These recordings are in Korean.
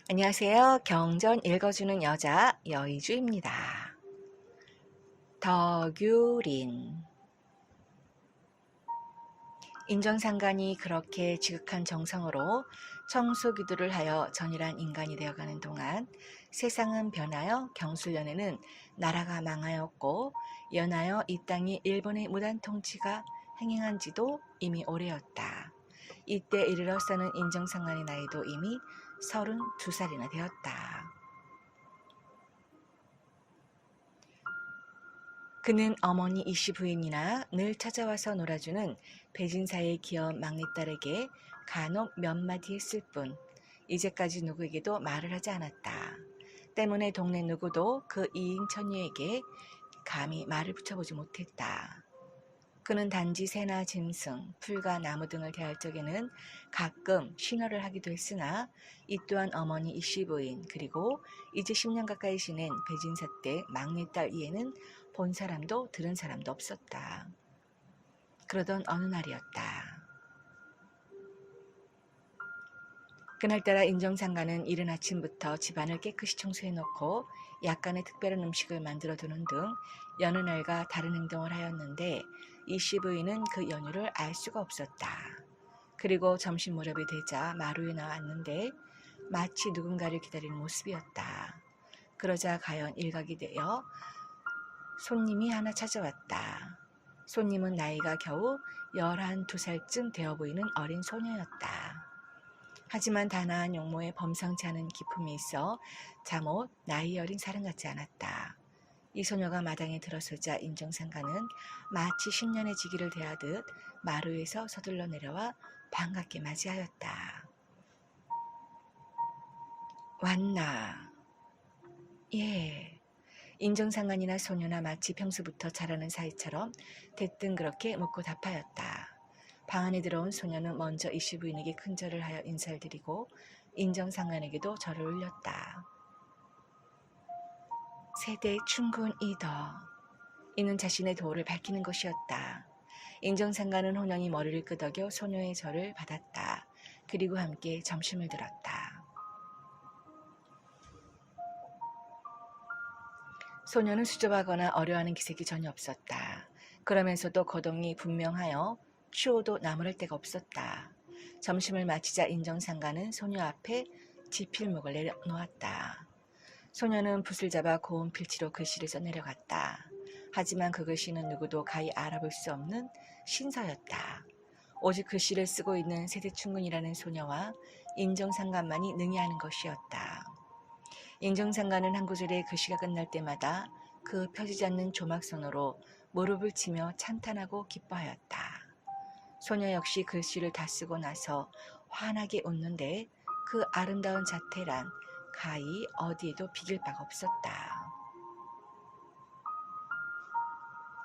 안녕하세요. 경전 읽어주는 여자 여의주입니다. 덕유린. 인정상간이 그렇게 지극한 정성으로 청소기도를 하여 전일한 인간이 되어가는 동안 세상은 변하여 경술련에는 나라가 망하였고 연하여 이 땅이 일본의 무단 통치가 행행한 지도 이미 오래였다. 이때 이르러 사는 인정상간의 나이도 이미 32살이나 되었다. 그는 어머니 이씨 부인이나 늘 찾아와서 놀아주는 배진사의 귀여운 막내딸에게 간혹 몇 마디 했을 뿐 이제까지 누구에게도 말을 하지 않았다. 때문에 동네 누구도 그 이인천유에게 감히 말을 붙여보지 못했다. 그는 단지 새나 짐승, 풀과 나무 등을 대할 적에는 가끔 신호를 하기도 했으나 이 또한 어머니 이씨 부인 그리고 이제 10년 가까이 지낸 배진사 때 막내딸 이에는 본 사람도 들은 사람도 없었다. 그러던 어느 날이었다. 그날따라 인정상가는 이른 아침부터 집안을 깨끗이 청소해놓고 약간의 특별한 음식을 만들어두는 등 여느 날과 다른 행동을 하였는데 이씨 부인은 그 연유를 알 수가 없었다. 그리고 점심 무렵이 되자 마루에 나왔는데 마치 누군가를 기다리는 모습이었다. 그러자 과연 일각이 되어 손님이 하나 찾아왔다. 손님은 나이가 겨우 11~12살쯤 되어 보이는 어린 소녀였다. 하지만 단아한 용모에 범상치 않은 기품이 있어 잠옷 나이 어린 사람 같지 않았다. 이 소녀가 마당에 들어서자 인정상가는 마치 10년의 지기를 대하듯 마루에서 서둘러 내려와 반갑게 맞이하였다. 왔나? 예. 인정상간이나 소녀나 마치 평소부터 잘하는 사이처럼 대뜸 그렇게 묻고 답하였다. 방 안에 들어온 소녀는 먼저 이씨 부인에게 큰절을 하여 인사를 드리고 인정상간에게도 절을 올렸다. 세대 충군이더. 이는 자신의 도를 밝히는 것이었다. 인정상간은 호령이 머리를 끄덕여 소녀의 절을 받았다. 그리고 함께 점심을 들었다. 소녀는 수줍어하거나 어려워하는 기색이 전혀 없었다. 그러면서도 거동이 분명하여 추워도 나무랄 데가 없었다. 점심을 마치자 인정상가는 소녀 앞에 지필목을 내려놓았다. 소녀는 붓을 잡아 고운 필지로 글씨를 써내려갔다. 하지만 그 글씨는 누구도 가히 알아볼 수 없는 신서였다. 오직 글씨를 쓰고 있는 세대충군이라는 소녀와 인정상간만이 능히 아는 것이었다. 인정상가는 한 구절의 글씨가 끝날 때마다 그 펴지지 않는 조막선으로 무릎을 치며 찬탄하고 기뻐하였다. 소녀 역시 글씨를 다 쓰고 나서 환하게 웃는데 그 아름다운 자태란 가히 어디에도 비길 바가 없었다.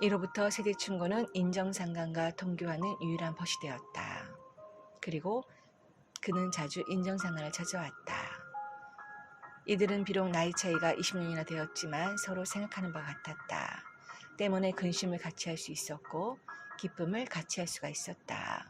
이로부터 세대충군은 인정상간과 통교하는 유일한 벗이 되었다. 그리고 그는 자주 인정상간을 찾아왔다. 이들은 비록 나이 차이가 20년이나 되었지만 서로 생각하는 바 같았다. 때문에 근심을 같이 할 수 있었고 기쁨을 같이 할 수가 있었다.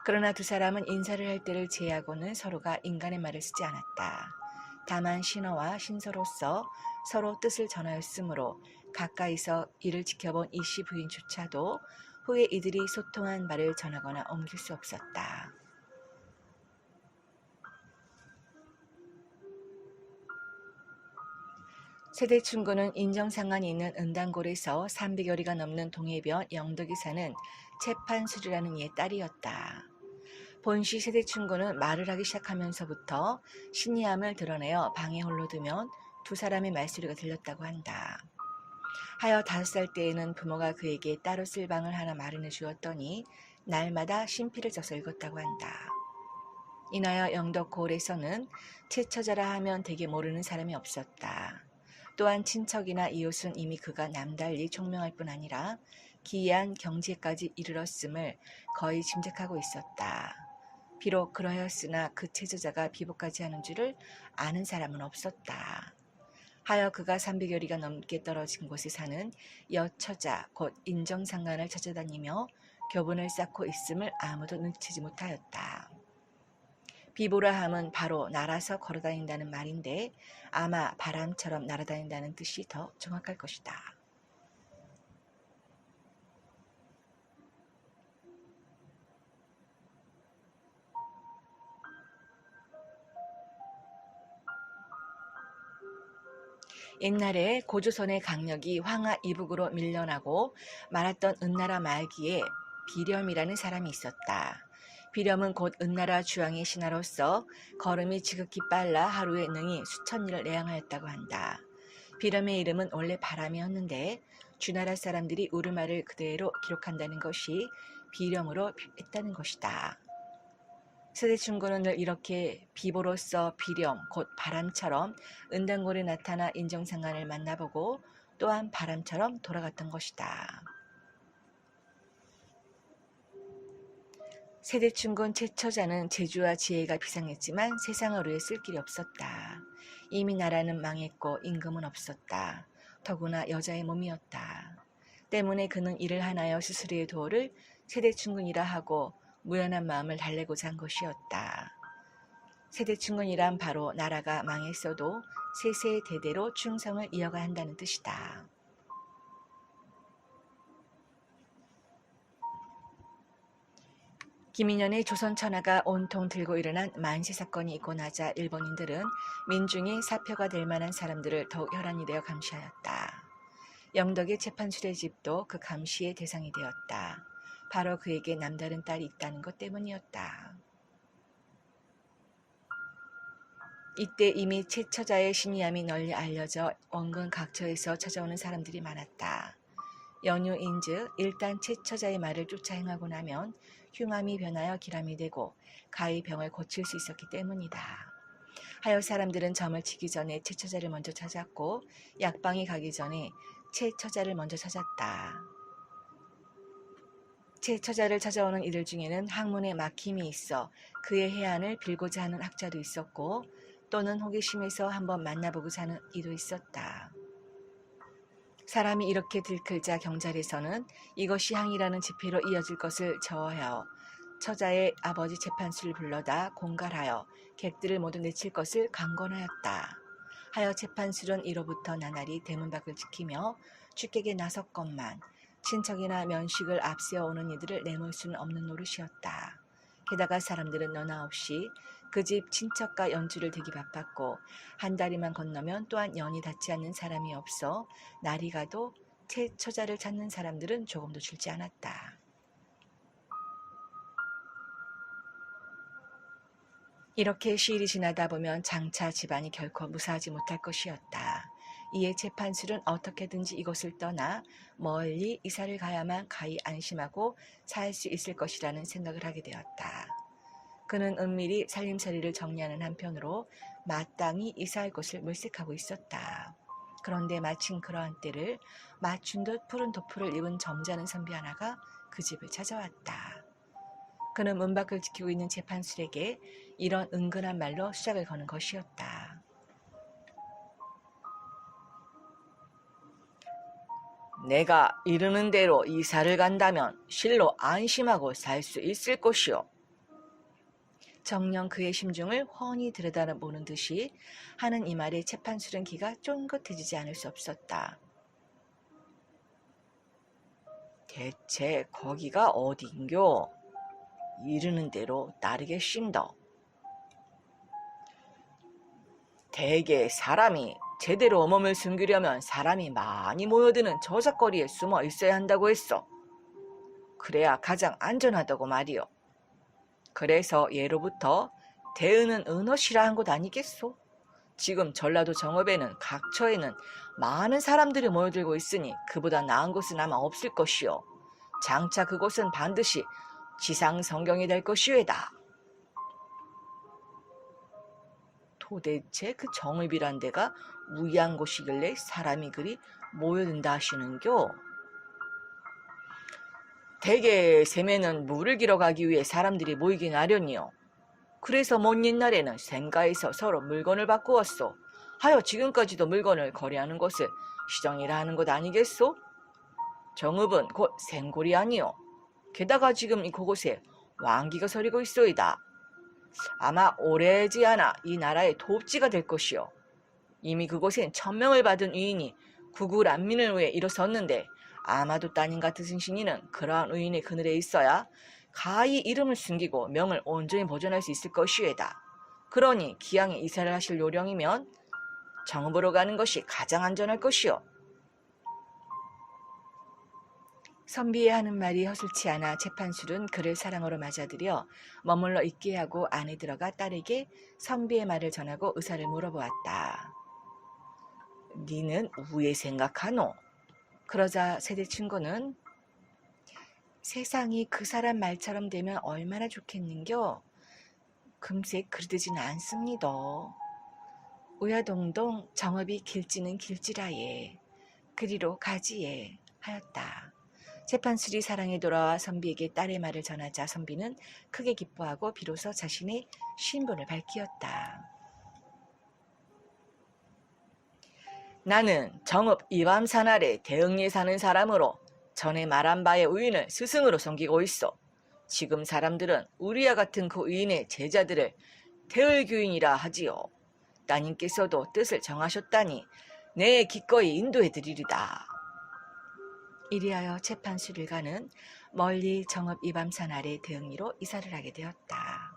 그러나 두 사람은 인사를 할 때를 제외하고는 서로가 인간의 말을 쓰지 않았다. 다만 신어와 신서로서 서로 뜻을 전하였으므로 가까이서 이를 지켜본 이씨 부인조차도 후에 이들이 소통한 말을 전하거나 옮길 수 없었다. 세대충군은 인정상간이 있는 은단골에서 300여리가 넘는 동해변 영덕이 사는 채판술이라는 이의 딸이었다. 본시 세대충군은 말을 하기 시작하면서부터 신이함을 드러내어 방에 홀로 두면 두 사람의 말소리가 들렸다고 한다. 하여 5살 때에는 부모가 그에게 따로 쓸 방을 하나 마련해 주었더니 날마다 신필을 써서 읽었다고 한다. 인하여 영덕고을에서는 채처자라 하면 되게 모르는 사람이 없었다. 또한 친척이나 이웃은 이미 그가 남달리 총명할 뿐 아니라 기이한 경지에까지 이르렀음을 거의 짐작하고 있었다. 비록 그러하였으나 그 채저자가 비복까지 하는 줄을 아는 사람은 없었다. 하여 그가 300여리가 넘게 떨어진 곳에 사는 여처자 곧 인정상간을 찾아다니며 교분을 쌓고 있음을 아무도 눈치지 못하였다. 비보라 함은 바로 날아서 걸어다닌다는 말인데 아마 바람처럼 날아다닌다는 뜻이 더 정확할 것이다. 옛날에 고조선의 강력이 황하 이북으로 밀려나고 말았던 은나라 말기에 비렴이라는 사람이 있었다. 비렴은 곧 은나라 주왕의 신하로서 걸음이 지극히 빨라 하루에 능히 수천 리를 내항하였다고 한다. 비렴의 이름은 원래 바람이었는데 주나라 사람들이 우르말을 그대로 기록한다는 것이 비렴으로 했다는 것이다. 세대충고는 늘 이렇게 비보로서 비렴, 곧 바람처럼 은단골에 나타나 인정상관을 만나보고 또한 바람처럼 돌아갔던 것이다. 세대충곤 최처자는 재주와 지혜가 비상했지만 세상을 위해 쓸 길이 없었다. 이미 나라는 망했고 임금은 없었다. 더구나 여자의 몸이었다. 때문에 그는 일을 하나여 스스로의 도를 세대충군이라 하고 무연한 마음을 달래고자 한 것이었다. 세대충군이란 바로 나라가 망했어도 세세 대대로 충성을 이어가야 한다는 뜻이다. 김인현의 조선천하가 온통 들고 일어난 만세 사건이 있고 나자 일본인들은 민중의 사표가 될 만한 사람들을 더욱 혈안이 되어 감시하였다. 영덕의 재판술의 집도 그 감시의 대상이 되었다. 바로 그에게 남다른 딸이 있다는 것 때문이었다. 이때 이미 최처자의 신이함이 널리 알려져 원근 각처에서 찾아오는 사람들이 많았다. 연유인즉 일단 최처자의 말을 쫓아 행하고 나면 흉함이 변하여 기람이 되고 가히 병을 고칠 수 있었기 때문이다. 하여 사람들은 점을 치기 전에 최처자를 먼저 찾았고 약방이 가기 전에 최처자를 먼저 찾았다. 최처자를 찾아오는 이들 중에는 학문에 막힘이 있어 그의 해안을 빌고자 하는 학자도 있었고 또는 호기심에서 한번 만나보고자 하는 이도 있었다. 사람이 이렇게 들끓자 경찰에서는 이것이 항이라는 집회로 이어질 것을 저하여 처자의 아버지 재판수를 불러다 공갈하여 객들을 모두 내칠 것을 강권하였다. 하여 재판술은 이로부터 나날이 대문 밖을 지키며 축객에 나섰건만 친척이나 면식을 앞세워 오는 이들을 내몰 수는 없는 노릇이었다. 게다가 사람들은 너나 없이 그 집 친척과 연주를 되기 바빴고 한 다리만 건너면 또한 연이 닿지 않는 사람이 없어 날이 가도 최처자를 찾는 사람들은 조금도 줄지 않았다. 이렇게 시일이 지나다 보면 장차 집안이 결코 무사하지 못할 것이었다. 이에 재판술은 어떻게든지 이곳을 떠나 멀리 이사를 가야만 가히 안심하고 살 수 있을 것이라는 생각을 하게 되었다. 그는 은밀히 살림살이를 정리하는 한편으로 마땅히 이사할 곳을 물색하고 있었다. 그런데 마침 그러한 때를 맞춘 듯 푸른 도포를 입은 점잖은 선비 하나가 그 집을 찾아왔다. 그는 문 밖을 지키고 있는 재판술에게 이런 은근한 말로 수작을 거는 것이었다. 내가 이르는 대로 이사를 간다면 실로 안심하고 살 수 있을 것이오. 정녕 그의 심중을 훤히 들여다보는 듯이 하는 이 말에 재판술은 기가 쫑긋해지지 않을 수 없었다. 대체 거기가 어딘겨? 이르는 대로 따르겠신더. 대개 사람이 제대로 몸을 숨기려면 사람이 많이 모여드는 저작거리에 숨어 있어야 한다고 했어. 그래야 가장 안전하다고 말이오. 그래서 예로부터 대은은 은어시라 한 곳 아니겠소? 지금 전라도 정읍에는 각처에는 많은 사람들이 모여들고 있으니 그보다 나은 곳은 아마 없을 것이오. 장차 그곳은 반드시 지상성경이 될 것이외다. 도대체 그 정읍이란 데가 우이한 곳이길래 사람이 그리 모여든다 하시는겨? 대개 샘에는 물을 길어가기 위해 사람들이 모이긴 하려니요. 그래서 먼 옛날에는 샘가에서 서로 물건을 바꾸었소. 하여 지금까지도 물건을 거래하는 곳을 시정이라 하는 것 아니겠소? 정읍은 곧 샘골이 아니요. 게다가 지금 이 그곳에 왕기가 서리고 있소이다. 아마 오래지 않아 이 나라의 도읍지가 될 것이요. 이미 그곳엔 천명을 받은 의인이 구구란민을 위해 일어섰는데 아마도 따님 같으신 신이는 그러한 의인의 그늘에 있어야 가히 이름을 숨기고 명을 온전히 보존할 수 있을 것이외다. 그러니 기왕에 이사를 하실 요령이면 정읍으로 가는 것이 가장 안전할 것이요. 선비의 하는 말이 허술치 않아 재판술은 그를 사랑으로 맞아들여 머물러 있게 하고 안에 들어가 딸에게 선비의 말을 전하고 의사를 물어보았다. 니는 우에 생각하노? 그러자 세대 친구는 세상이 그 사람 말처럼 되면 얼마나 좋겠는겨? 금세 그르드진 않습니다. 우야동동 정업이 길지는 길지라예. 그리로 가지예 하였다. 재판술이 사랑에 돌아와 선비에게 딸의 말을 전하자 선비는 크게 기뻐하고 비로소 자신의 신분을 밝히었다. 나는 정읍 이밤산 아래 대흥리에 사는 사람으로 전에 말한 바의 의인을 스승으로 섬기고 있어. 지금 사람들은 우리와 같은 그 의인의 제자들을 태을교인이라 하지요. 따님께서도 뜻을 정하셨다니 내 기꺼이 인도해드리리다. 이리하여 재판술일가는 멀리 정읍 이밤산 아래 대흥리로 이사를 하게 되었다.